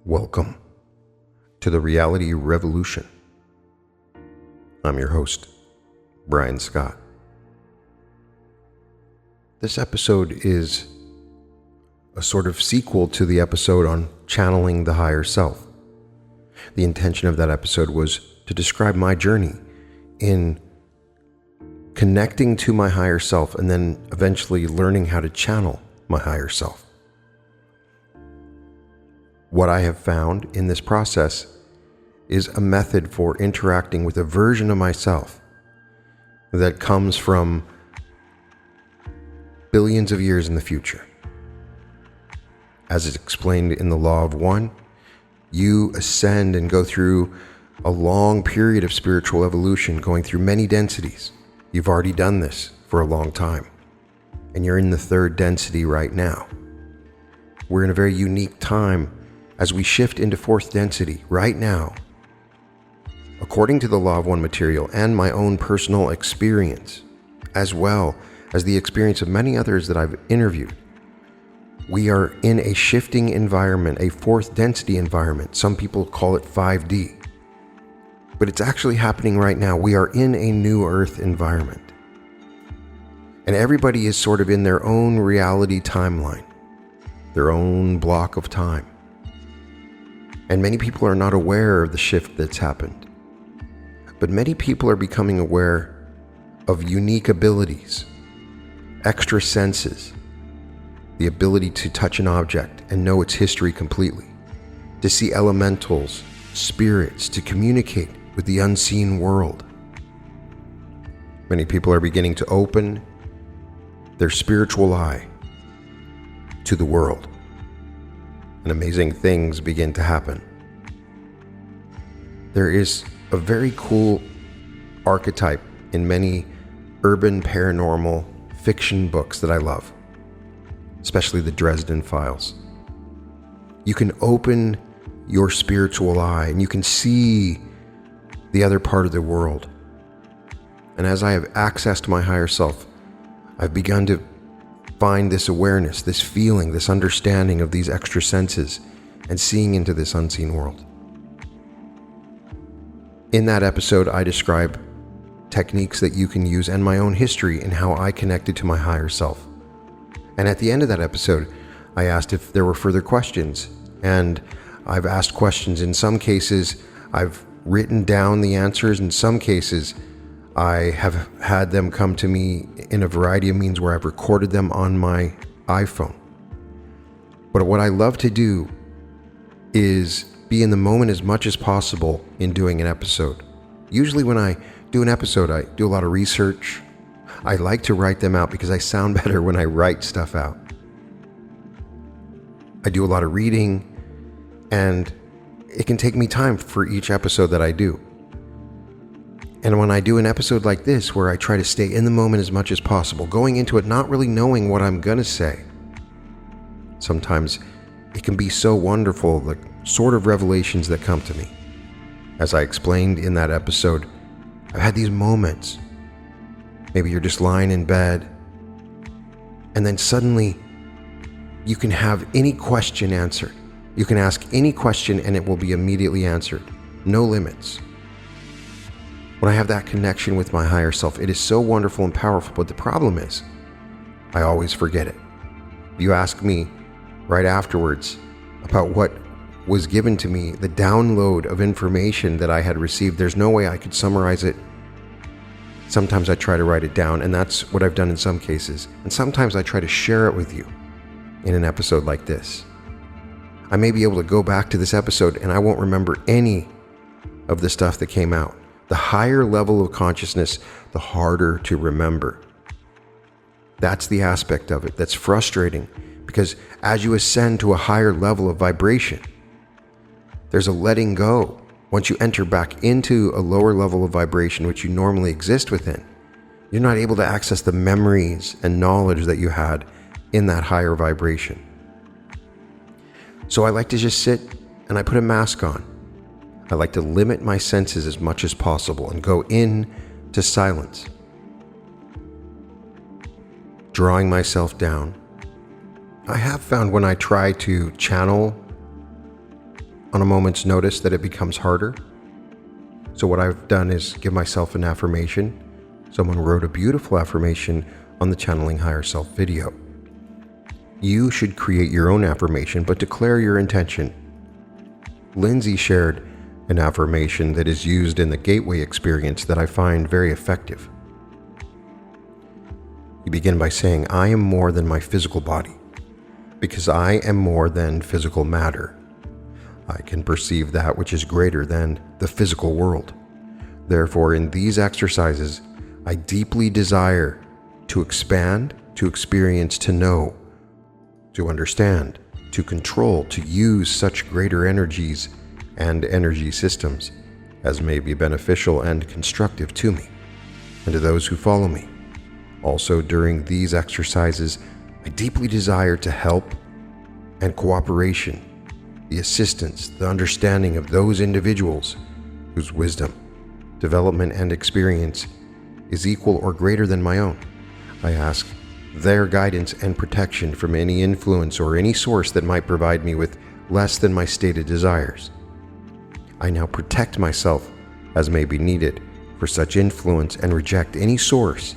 Welcome to the Reality Revolution. I'm your host, Brian Scott. This episode is a sort of sequel to the episode on channeling the higher self. The intention of that episode was to describe my journey in connecting to my higher self and then eventually learning how to channel my higher self. What I have found in this process is a method for interacting with a version of myself that comes from billions of years in the future. As is explained in the Law of One, you ascend and go through a long period of spiritual evolution, going through many densities. You've already done this for a long time, and you're in the third density right now. We're in a very unique time as we shift into fourth density right now. According to the Law of One material and my own personal experience, as well as the experience of many others that I've interviewed, we are in a shifting environment, a fourth density environment. Some people call it 5D. But it's actually happening right now. We are in a new Earth environment. And everybody is sort of in their own reality timeline, their own block of time. And many people are not aware of the shift that's happened. But many people are becoming aware of unique abilities, extra senses, the ability to touch an object and know its history completely, to see elementals, spirits, to communicate with the unseen world. Many people are beginning to open their spiritual eye to the world, and amazing things begin to happen. There is a very cool archetype in many urban paranormal fiction books that I love, especially the Dresden Files. You can open your spiritual eye and you can see the other part of the world. And as I have accessed my higher self, I've begun to find this awareness, this feeling, this understanding of these extra senses and seeing into this unseen world. In that episode, I describe techniques that you can use and my own history and how I connected to my higher self. And at the end of that episode, I asked if there were further questions. And I've asked questions. In some cases, I've written down the answers. In some cases, I have had them come to me in a variety of means where I've recorded them on my iPhone. But what I love to do is be in the moment as much as possible in doing an episode. Usually when I do an episode, I do a lot of research. I like to write them out because I sound better when I write stuff out. I do a lot of reading, and it can take me time for each episode that I do. And when I do an episode like this, where I try to stay in the moment as much as possible, going into it not really knowing what I'm going to say, sometimes it can be so wonderful, the sort of revelations that come to me. As I explained in that episode, I've had these moments. Maybe you're just lying in bed, and then suddenly you can have any question answered. You can ask any question and it will be immediately answered. No limits. When I have that connection with my higher self, it is so wonderful and powerful, but the problem is, I always forget it. If you ask me right afterwards about what was given to me, the download of information that I had received, there's no way I could summarize it. Sometimes I try to write it down, and that's what I've done in some cases. And sometimes I try to share it with you in an episode like this. I may be able to go back to this episode and I won't remember any of the stuff that came out. The higher level of consciousness, the harder to remember. That's the aspect of it that's frustrating, because as you ascend to a higher level of vibration, there's a letting go. Once you enter back into a lower level of vibration, which you normally exist within, you're not able to access the memories and knowledge that you had in that higher vibration. So I like to just sit and I put a mask on. I like to limit my senses as much as possible and go in to silence, drawing myself down. I have found when I try to channel on a moment's notice that it becomes harder. So what I've done is give myself an affirmation. Someone wrote a beautiful affirmation on the Channeling Higher Self video. You should create your own affirmation, but declare your intention. Lindsay shared an affirmation that is used in the Gateway experience that I find very effective. You begin by saying, I am more than my physical body, because I am more than physical matter. I can perceive that which is greater than the physical world. Therefore, in these exercises, I deeply desire to expand, to experience, to know, to understand, to control, to use such greater energies and energy systems as may be beneficial and constructive to me and to those who follow me. Also, during these exercises, I deeply desire to help and cooperation, the assistance, the understanding of those individuals whose wisdom, development, and experience is equal or greater than my own. I ask their guidance and protection from any influence or any source that might provide me with less than my stated desires. I now protect myself as may be needed for such influence and reject any source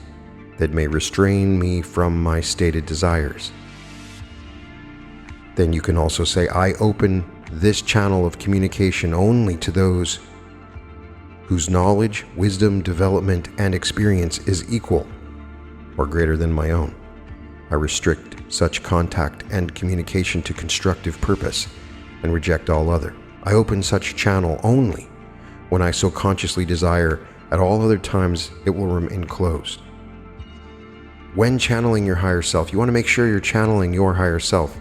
that may restrain me from my stated desires. Then you can also say, I open this channel of communication only to those whose knowledge, wisdom, development, and experience is equal or greater than my own. I restrict such contact and communication to constructive purpose and reject all other. I open such channel only when I so consciously desire. At all other times, it will remain closed. When channeling your higher self, you want to make sure you're channeling your higher self,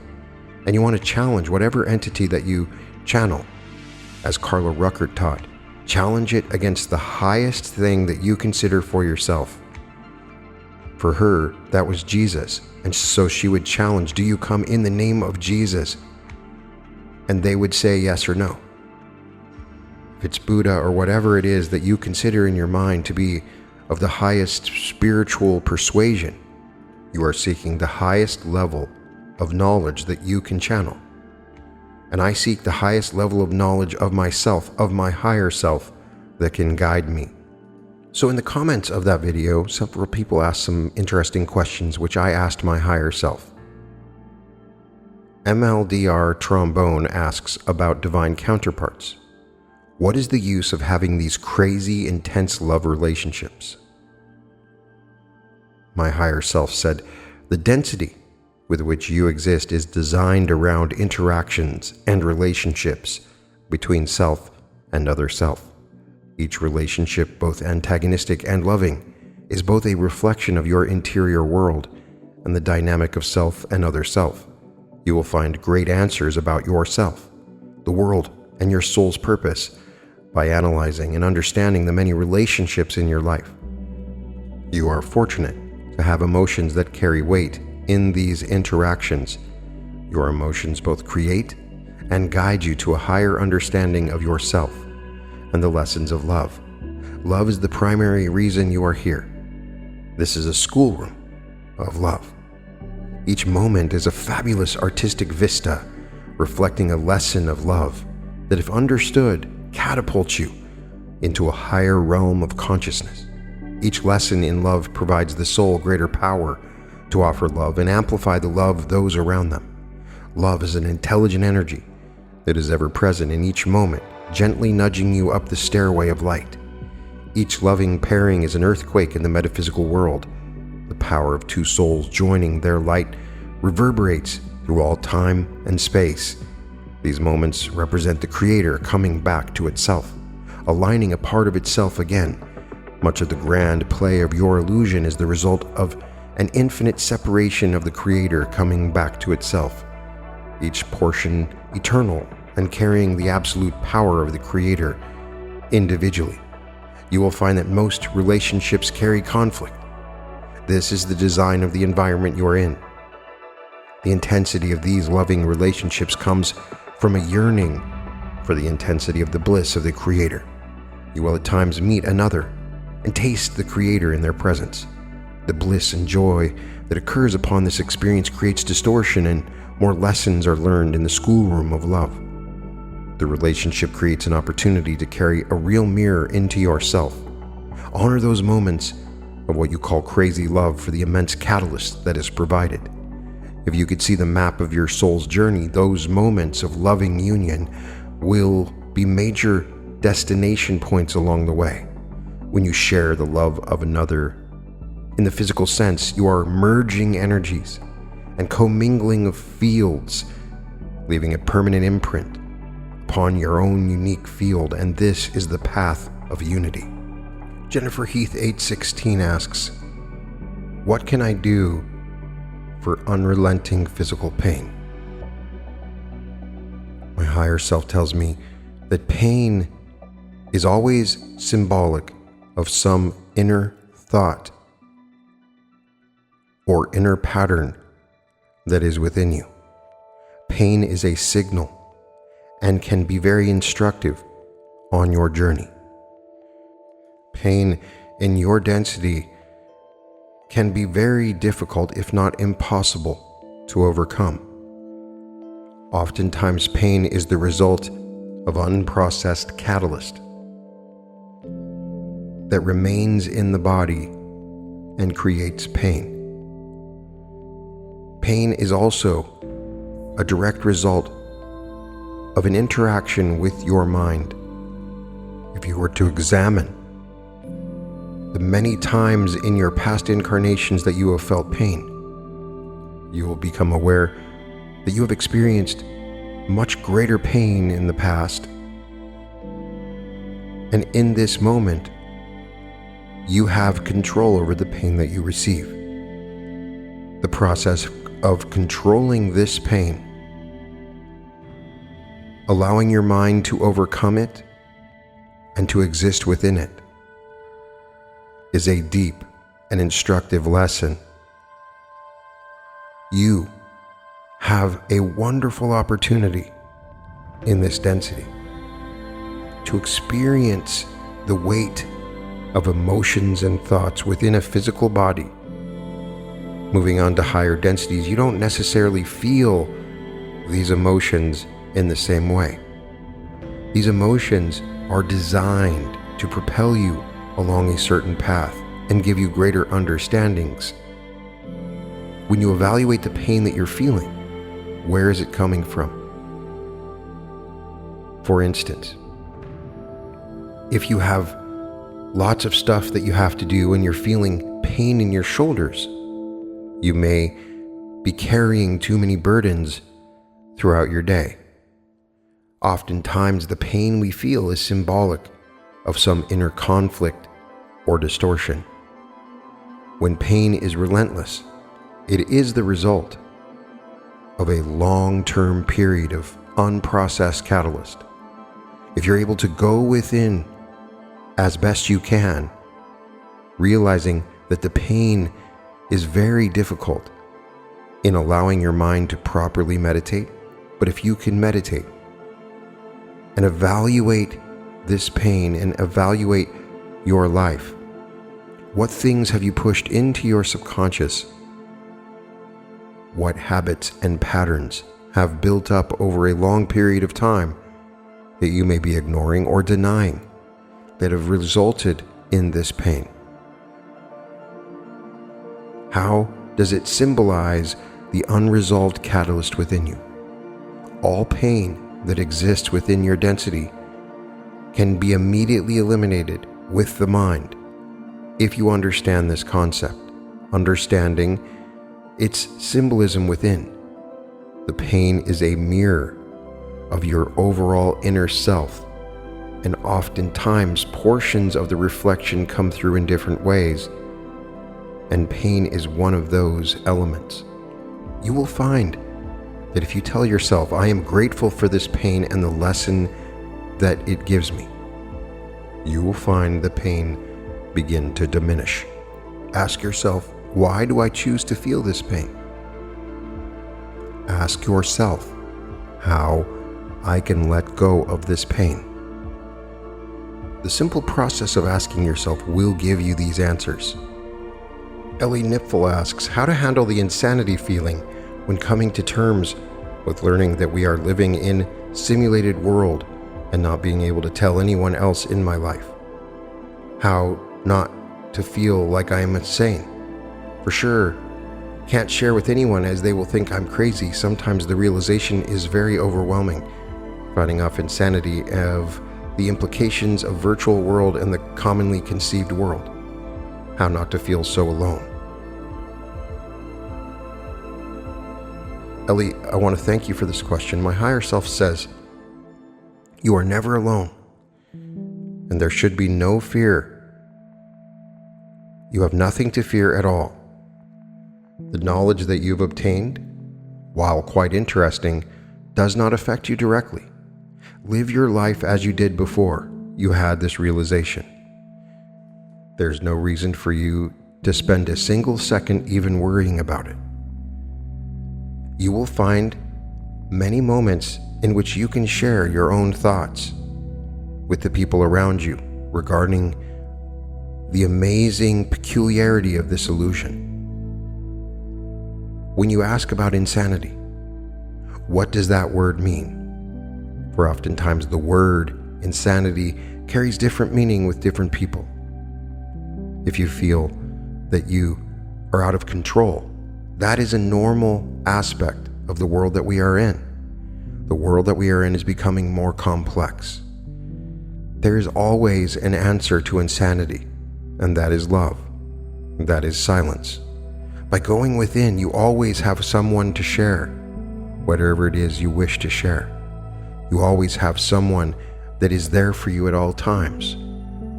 and you want to challenge whatever entity that you channel. As Carla Ruckert taught, challenge it against the highest thing that you consider for yourself. For her, that was Jesus, and so she would challenge, do you come in the name of Jesus? And they would say yes or no. If it's Buddha or whatever it is that you consider in your mind to be of the highest spiritual persuasion, you are seeking the highest level of knowledge that you can channel. And I seek the highest level of knowledge of myself, of my higher self, that can guide me. So in the comments of that video, several people asked some interesting questions, which I asked my higher self. MLDR Trombone asks about divine counterparts. What is the use of having these crazy, intense love relationships? My higher self said, the density with which you exist is designed around interactions and relationships between self and other self. Each relationship, both antagonistic and loving, is both a reflection of your interior world and the dynamic of self and other self. You will find great answers about yourself, the world, and your soul's purpose by analyzing and understanding the many relationships in your life. You are fortunate to have emotions that carry weight in these interactions. Your emotions both create and guide you to a higher understanding of yourself and the lessons of love. Love is the primary reason you are here. This is a schoolroom of love. Each moment is a fabulous artistic vista reflecting a lesson of love that, if understood, catapults you into a higher realm of consciousness. Each lesson in love provides the soul greater power to offer love and amplify the love of those around them. Love is an intelligent energy that is ever present in each moment, gently nudging you up the stairway of light. Each loving pairing is an earthquake in the metaphysical world. The power of two souls joining their light reverberates through all time and space. These moments represent the Creator coming back to itself, aligning a part of itself again. Much of the grand play of your illusion is the result of an infinite separation of the Creator coming back to itself, each portion eternal and carrying the absolute power of the Creator individually. You will find that most relationships carry conflict. This is the design of the environment you are in. The intensity of these loving relationships comes from a yearning for the intensity of the bliss of the Creator. You will at times meet another and taste the Creator in their presence. The bliss and joy that occurs upon this experience creates distortion, and more lessons are learned in the schoolroom of love. The relationship creates an opportunity to carry a real mirror into yourself. Honor those moments of what you call crazy love for the immense catalyst that is provided. If you could see the map of your soul's journey, those moments of loving union will be major destination points along the way. When you share the love of another, in the physical sense, you are merging energies and commingling of fields, leaving a permanent imprint upon your own unique field, and this is the path of unity. Jennifer Heath 816 asks, what can I do for unrelenting physical pain? My higher self tells me that pain is always symbolic of some inner thought or inner pattern that is within you. Pain is a signal and can be very instructive on your journey. Pain in your density can be very difficult, if not impossible, to overcome. Oftentimes, pain is the result of unprocessed catalyst that remains in the body and creates pain. Pain is also a direct result of an interaction with your mind. If you were to examine the many times in your past incarnations that you have felt pain, you will become aware that you have experienced much greater pain in the past. And in this moment, you have control over the pain that you receive. The process of controlling this pain, allowing your mind to overcome it and to exist within it, is a deep and instructive lesson. You have a wonderful opportunity in this density to experience the weight of emotions and thoughts within a physical body. Moving on to higher densities, you don't necessarily feel these emotions in the same way. These emotions are designed to propel you along a certain path and give you greater understandings. When you evaluate the pain that you're feeling, where is it coming from? For instance, if you have lots of stuff that you have to do and you're feeling pain in your shoulders, you may be carrying too many burdens throughout your day. Oftentimes, the pain we feel is symbolic of some inner conflict or distortion. When pain is relentless, it is the result of a long-term period of unprocessed catalyst. If you're able to go within as best you can, realizing that the pain is very difficult in allowing your mind to properly meditate, but if you can meditate and evaluate this pain and evaluate your life, what things have you pushed into your subconscious? What habits and patterns have built up over a long period of time that you may be ignoring or denying that have resulted in this pain? How does it symbolize the unresolved catalyst within you? All pain that exists within your density can be immediately eliminated with the mind if you understand this concept, understanding its symbolism within. The pain is a mirror of your overall inner self, and oftentimes portions of the reflection come through in different ways, and pain is one of those elements. You will find that if you tell yourself, I am grateful for this pain and the lesson that it gives me, you will find the pain begin to diminish. Ask yourself, why do I choose to feel this pain? Ask yourself how I can let go of this pain. The simple process of asking yourself will give you these answers. Ellie Nipfel asks how to handle the insanity feeling when coming to terms with learning that we are living in simulated world and not being able to tell anyone else in my life. How not to feel like I am insane. For sure, can't share with anyone as they will think I'm crazy. Sometimes the realization is very overwhelming, fighting off insanity of the implications of virtual world and the commonly conceived world. How not to feel so alone. Ellie, I want to thank you for this question. My higher self says, you are never alone, and there should be no fear. You have nothing to fear at all. The knowledge that you've obtained, while quite interesting, does not affect you directly. Live your life as you did before you had this realization. There's no reason for you to spend a single second even worrying about it. You will find many moments in which you can share your own thoughts with the people around you regarding the amazing peculiarity of this illusion. When you ask about insanity, what does that word mean? For oftentimes the word insanity carries different meaning with different people. If you feel that you are out of control, that is a normal aspect of the world that we are in. The world that we are in is becoming more complex. There is always an answer to insanity, and that is love. That is silence. By going within, you always have someone to share, whatever it is you wish to share. You always have someone that is there for you at all times.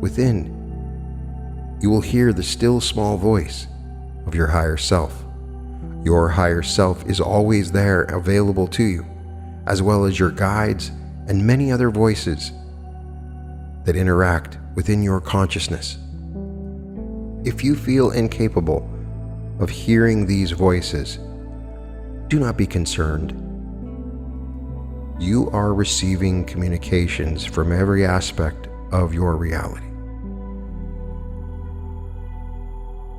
Within, you will hear the still small voice of your higher self. Your higher self is always there, available to you, as well as your guides and many other voices that interact within your consciousness. If you feel incapable of hearing these voices, do not be concerned. You are receiving communications from every aspect of your reality.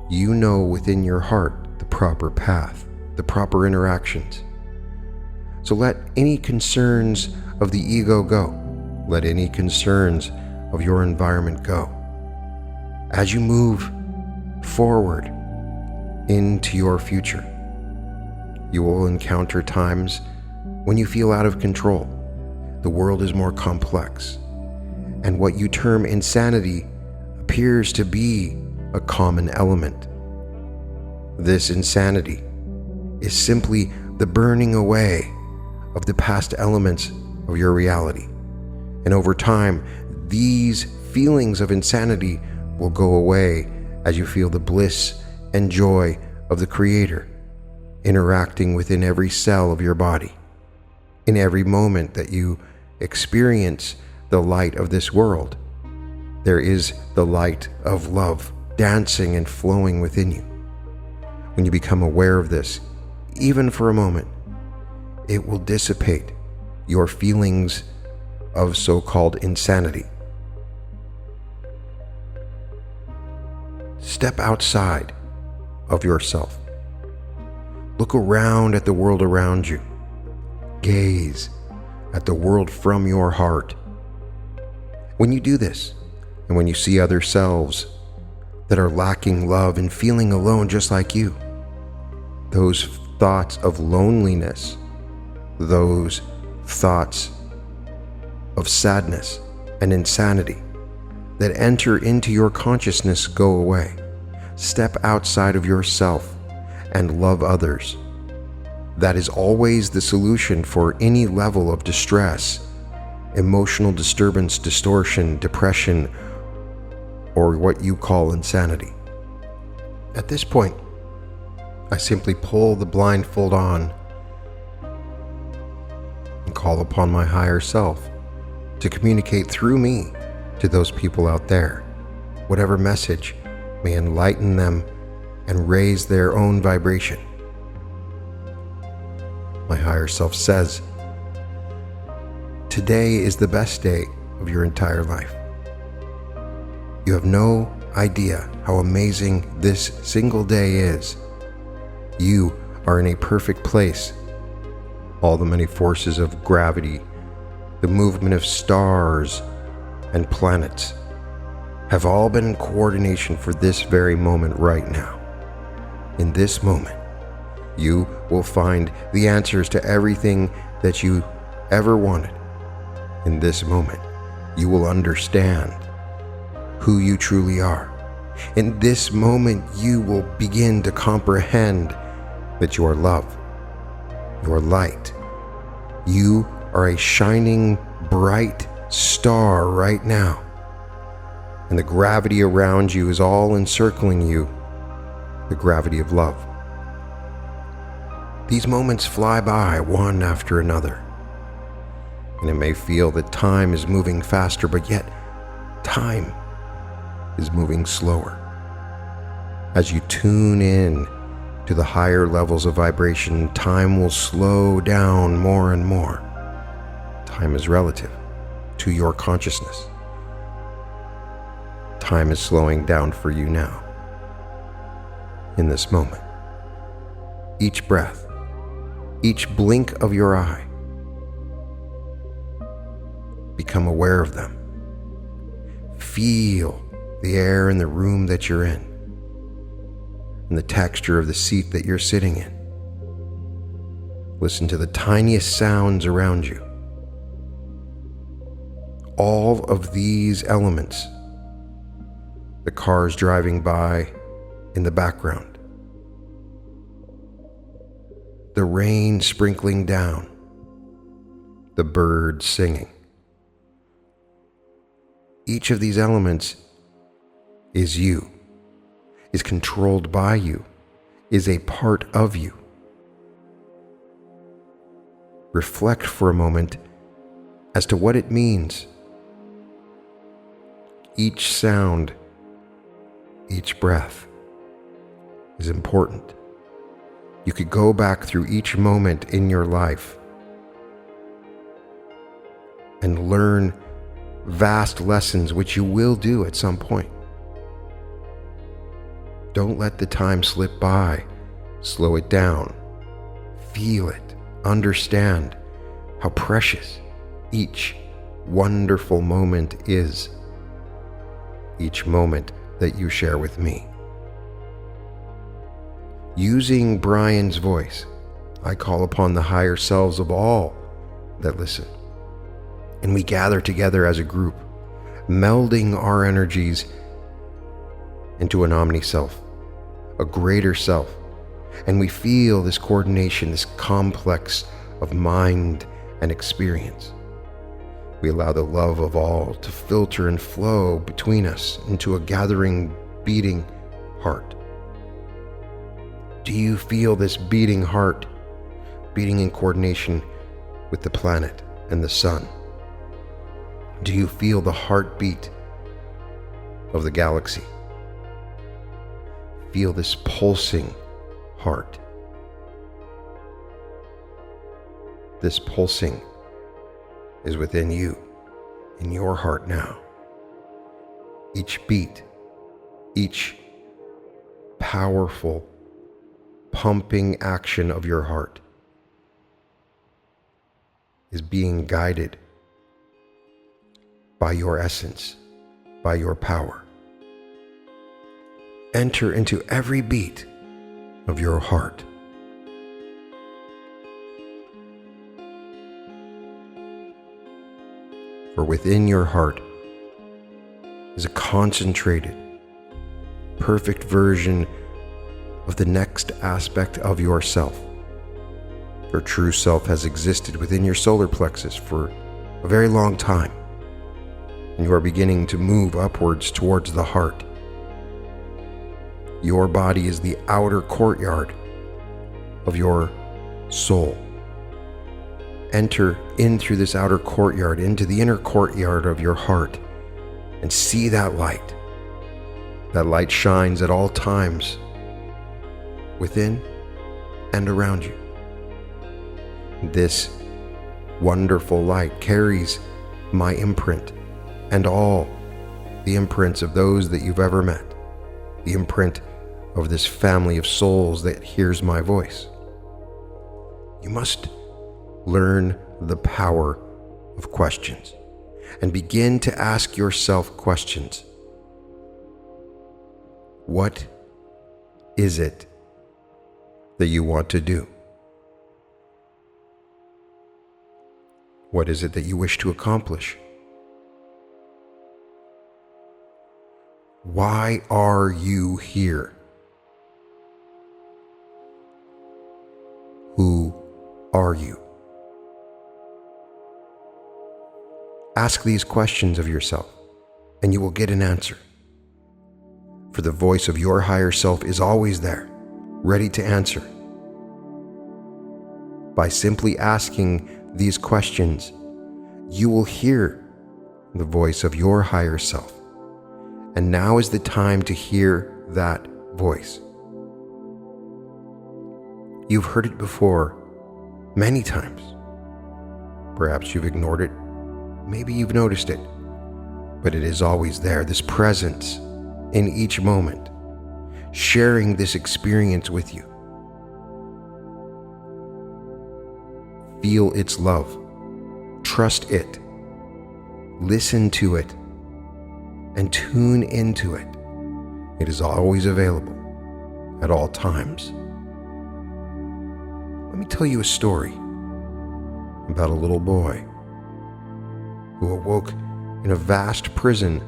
You know within your heart the proper path, the proper interactions. So let any concerns of the ego go. Let any concerns of your environment go. As you move forward into your future, you will encounter times when you feel out of control. The world is more complex, and what you term insanity appears to be a common element. This insanity is simply the burning away of the past elements of your reality. And over time, these feelings of insanity will go away as you feel the bliss and joy of the Creator interacting within every cell of your body. In every moment that you experience the light of this world, there is the light of love dancing and flowing within you. When you become aware of this, even for a moment, it will dissipate your feelings of so-called insanity. Step outside of yourself. Look around at the world around you. Gaze at the world from your heart. When you do this, and when you see other selves that are lacking love and feeling alone just like you, those thoughts of loneliness, those thoughts of sadness and insanity that enter into your consciousness go away. Step outside of yourself and love others. That is always the solution for any level of distress, emotional disturbance, distortion, depression, or what you call insanity. At this point, I simply pull the blindfold on and call upon my higher self to communicate through me to those people out there. Whatever message may enlighten them and raise their own vibration. My higher self says, today is the best day of your entire life. You have no idea how amazing this single day is. You are in a perfect place. All the many forces of gravity the movement of stars and planets have all been in coordination for this very moment right now. In this moment, you will find the answers to everything that you ever wanted. In this moment, you will understand who you truly are. In this moment, you will begin to comprehend that you are love, you are light. You are a shining, bright star right now. And the gravity around you is all encircling you, the gravity of love. These moments fly by one after another. And it may feel that time is moving faster, but yet time is moving slower. As you tune in to the higher levels of vibration, time will slow down more and more. Time is relative to your consciousness. Time is slowing down for you now. In this moment, each breath, each blink of your eye, become aware of them. Feel the air in the room that you're in, and the texture of the seat that you're sitting in. Listen to the tiniest sounds around you. All of these elements, the cars driving by in the background, the rain sprinkling down, the birds singing. Each of these elements is you, is controlled by you, is a part of you. Reflect for a moment as to what it means. Each sound, each breath is important. You could go back through each moment in your life and learn vast lessons, which you will do at some point. Don't let the time slip by. Slow it down. Feel it. Understand how precious each wonderful moment is. Each moment that you share with me. Using Brian's voice, I call upon the higher selves of all that listen. And we gather together as a group, melding our energies into an omni-self, a greater self. And we feel this coordination, this complex of mind and experience. We allow the love of all to filter and flow between us into a gathering, beating heart. Do you feel this beating heart, beating in coordination with the planet and the sun? Do you feel the heartbeat of the galaxy? Feel this pulsing heart. This pulsing is within you, in your heart now. Each beat, each powerful, pumping action of your heart is being guided by your essence, by your power. Enter into every beat of your heart. For within your heart is a concentrated, perfect version of the next aspect of yourself. Your true self has existed within your solar plexus for a very long time, and you are beginning to move upwards towards the heart. Your body is the outer courtyard of your soul. Enter in through this outer courtyard into the inner courtyard of your heart and see that light. That light shines at all times within and around you. This wonderful light carries my imprint and all the imprints of those that you've ever met, the imprint of this family of souls that hears my voice. You must learn the power of questions and begin to ask yourself questions. What is it that you want to do? What is it that you wish to accomplish? Why are you here? Who are you? Ask these questions of yourself, and you will get an answer. For the voice of your higher self is always there, ready to answer. By simply asking these questions, you will hear the voice of your higher self. And now is the time to hear that voice. You've heard it before many times. Perhaps you've ignored it. Maybe you've noticed it. But it is always there, this presence in each moment, sharing this experience with you. Feel its love. Trust it. Listen to it. And tune into it. It is always available at all times. Let me tell you a story about a little boy who awoke in a vast prison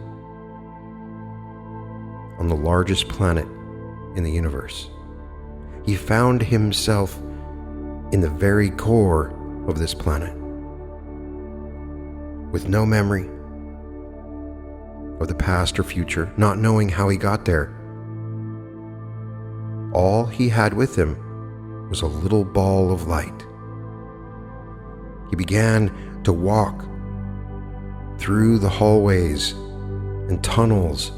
on the largest planet in the universe. He found himself in the very core of this planet, with no memory of the past or future, not knowing how he got there. All he had with him was a little ball of light. He began to walk through the hallways and tunnels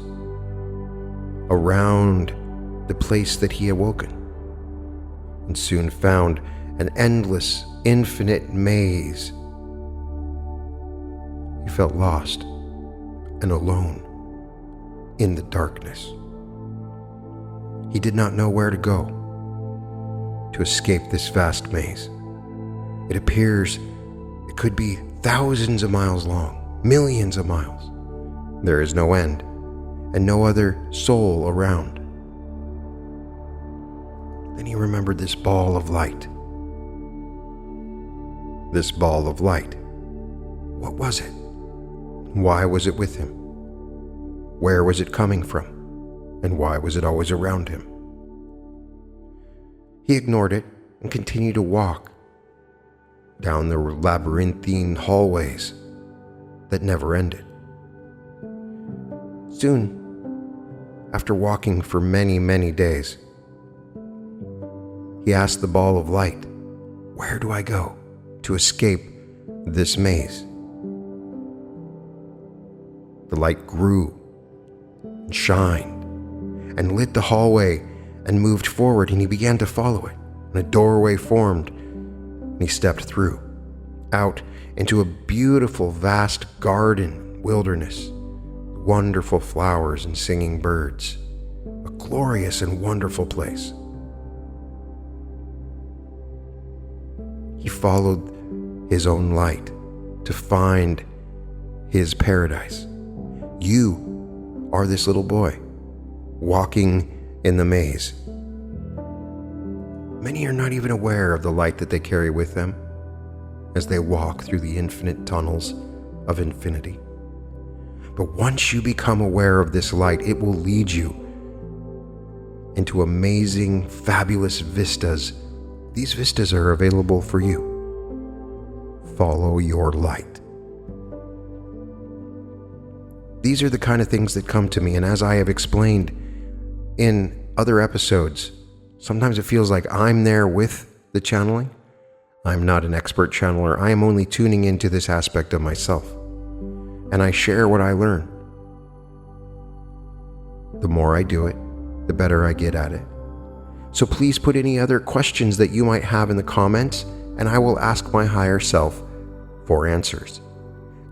around the place that he awoken, and soon found an endless, infinite maze. He felt lost and alone in the darkness. He did not know where to go to escape this vast maze. It appears it could be thousands of miles long, millions of miles. There is no end, and no other soul around. Then he remembered this ball of light. This ball of light. What was it? Why was it with him? Where was it coming from? And why was it always around him? He ignored it and continued to walk down the labyrinthine hallways that never ended. Soon, after walking for many, many days, he asked the ball of light, "Where do I go to escape this maze?" The light grew and shined and lit the hallway and moved forward, and he began to follow it. And a doorway formed, and he stepped through, out into a beautiful, vast garden, wilderness, wonderful flowers and singing birds, a glorious and wonderful place. He followed his own light to find his paradise. You are this little boy walking in the maze. Many are not even aware of the light that they carry with them as they walk through the infinite tunnels of infinity. But once you become aware of this light, it will lead you into amazing, fabulous vistas. These vistas are available for you. Follow your light. These are the kind of things that come to me, and as I have explained in other episodes, sometimes it feels like I'm there with the channeling. I'm not an expert channeler. I am only tuning into this aspect of myself, and I share what I learn. The more I do it, the better I get at it. So please put any other questions that you might have in the comments, and I will ask my higher self for answers.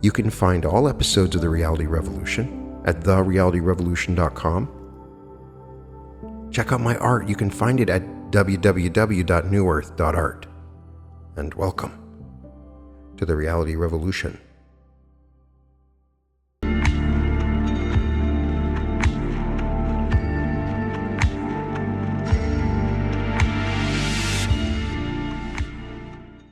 You can find all episodes of The Reality Revolution at therealityrevolution.com. Check out my art. You can find it at www.newearth.art. And welcome to The Reality Revolution.